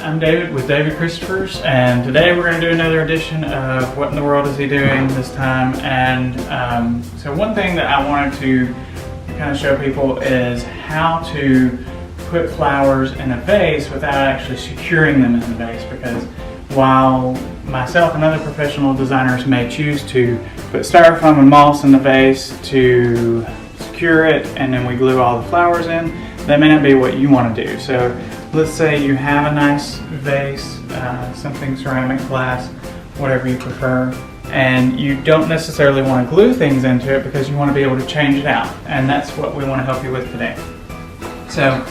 I'm David with David Christophers, and today we're going to do another edition of What in the World Is He Doing this time. And so one thing that I wanted to kind of show people is how to put flowers in a vase without actually securing them in the vase, because while myself and other professional designers may choose to put styrofoam and moss in the vase to secure it and then we glue all the flowers in, that may not be what you want to do. So let's say you have a nice vase, something ceramic, glass, whatever you prefer, and you don't necessarily want to glue things into it because you want to be able to change it out, and that's what we want to help you with today. So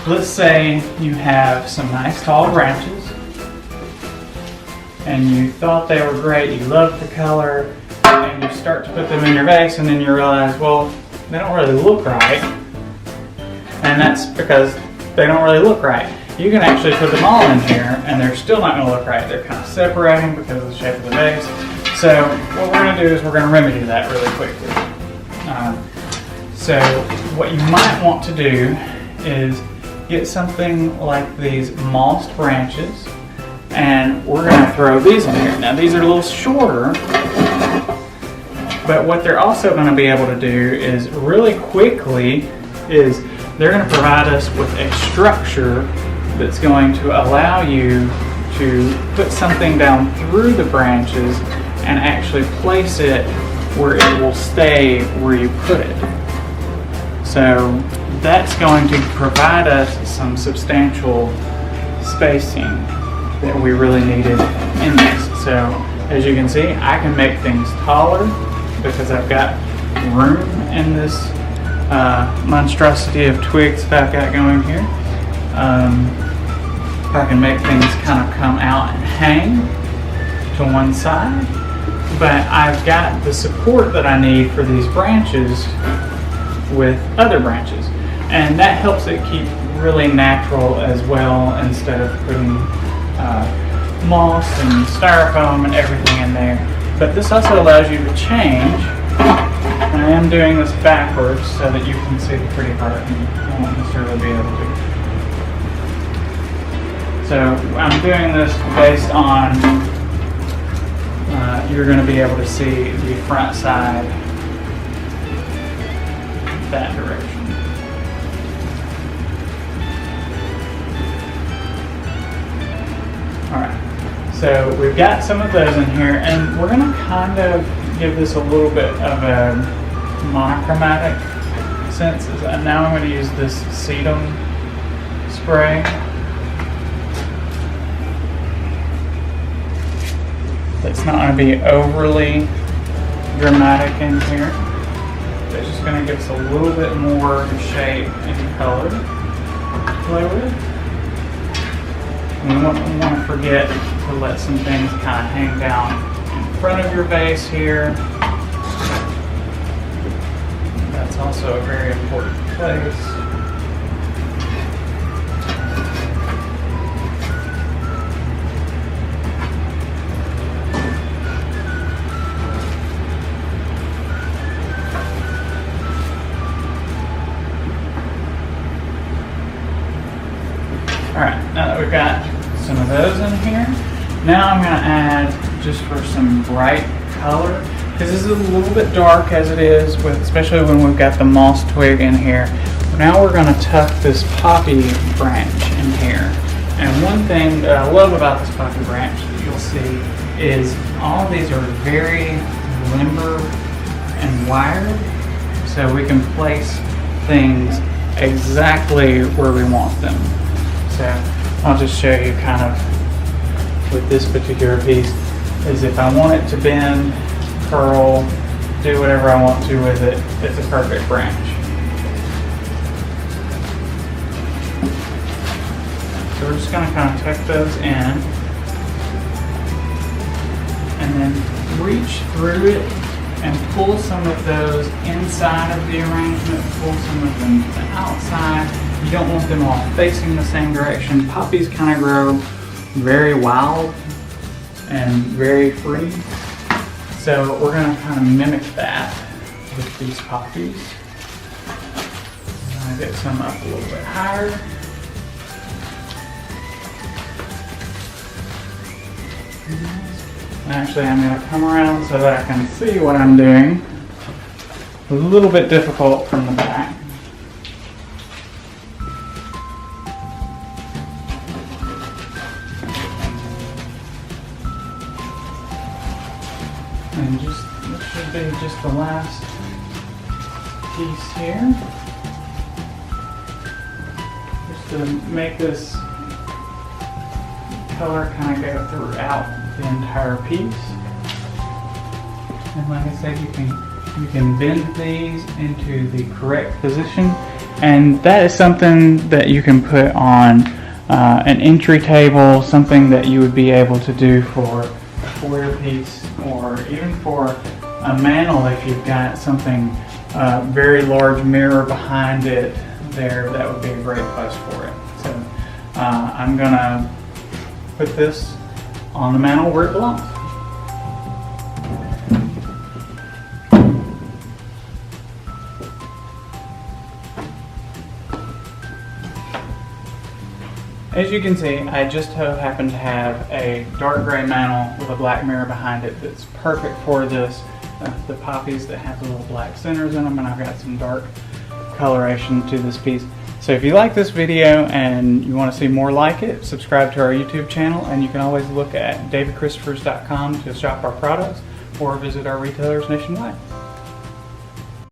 let's say you have some nice tall branches and you thought they were great, you loved the color, and you start to put them in your vase and then you realize, well, they don't really look right, and that's because they don't really look right. You can actually put them all in here and they're still not going to look right. They're kind of separating because of the shape of the vase. So what we're going to do is we're going to remedy that really quickly. So what you might want to do is get something like these mossed branches, and we're going to throw these in here. Now these are a little shorter, but what they're also going to be able to do is really quickly is they're going to provide us with a structure that's going to allow you to put something down through the branches and actually place it where it will stay where you put it. So that's going to provide us some substantial spacing that we really needed in this. So as you can see, I can make things taller because I've got room in this monstrosity of twigs that I've got going here. I can make things kind of come out and hang to one side, but I've got the support that I need for these branches with other branches, and that helps it keep really natural as well, instead of putting moss and styrofoam and everything in there. But this also allows you to change. I am doing this backwards so that you can see the pretty part and you won't necessarily be able to. So I'm doing this based on, you're going to be able to see the front side that direction. Alright, so we've got some of those in here, and we're going to kind of give this a little bit of a monochromatic sense. And now I'm going to use this sedum spray. It's not going to be overly dramatic in here. It's just going to give us a little bit more shape and color to play with. And you won't want to forget to let some things kind of hang down in front of your vase here. That's also a very important place. Alright, now that we've got some of those in here, now I'm going to add, just for some bright color, because this is a little bit dark as it is, with, especially when we've got the moss twig in here. Now we're going to tuck this poppy branch in here. And one thing that I love about this poppy branch that you'll see is all of these are very limber and wired, so we can place things exactly where we want them. So I'll just show you kind of with this particular piece, is if I want it to bend, curl, do whatever I want to with it, it's a perfect branch. So we're just going to kind of tuck those in and then reach through it and pull some of those inside of the arrangement, pull some of them to the outside. You don't want them all facing the same direction. Poppies kind of grow very wild and very free. So we're going to kind of mimic that with these poppies. I'm going to get some up a little bit higher. And actually, I'm going to come around so that I can see what I'm doing. A little bit difficult from the back. And this should be just the last piece here. Just to make this color kind of go throughout the entire piece. And like I said, you can bend these into the correct position, and that is something that you can put on an entry table, something that you would be able to do for a foyer piece, or even for a mantle if you've got something very large mirror behind it there. That would be a great place for it. So I'm gonna put this on the mantle where it belongs. As you can see, I just happen to have a dark gray mantle with a black mirror behind it that's perfect for this. The poppies that have the little black centers in them, and I've got some dark coloration to this piece. So if you like this video and you want to see more like it, subscribe to our YouTube channel, and you can always look at davidchristofers.com to shop our products or visit our retailers nationwide.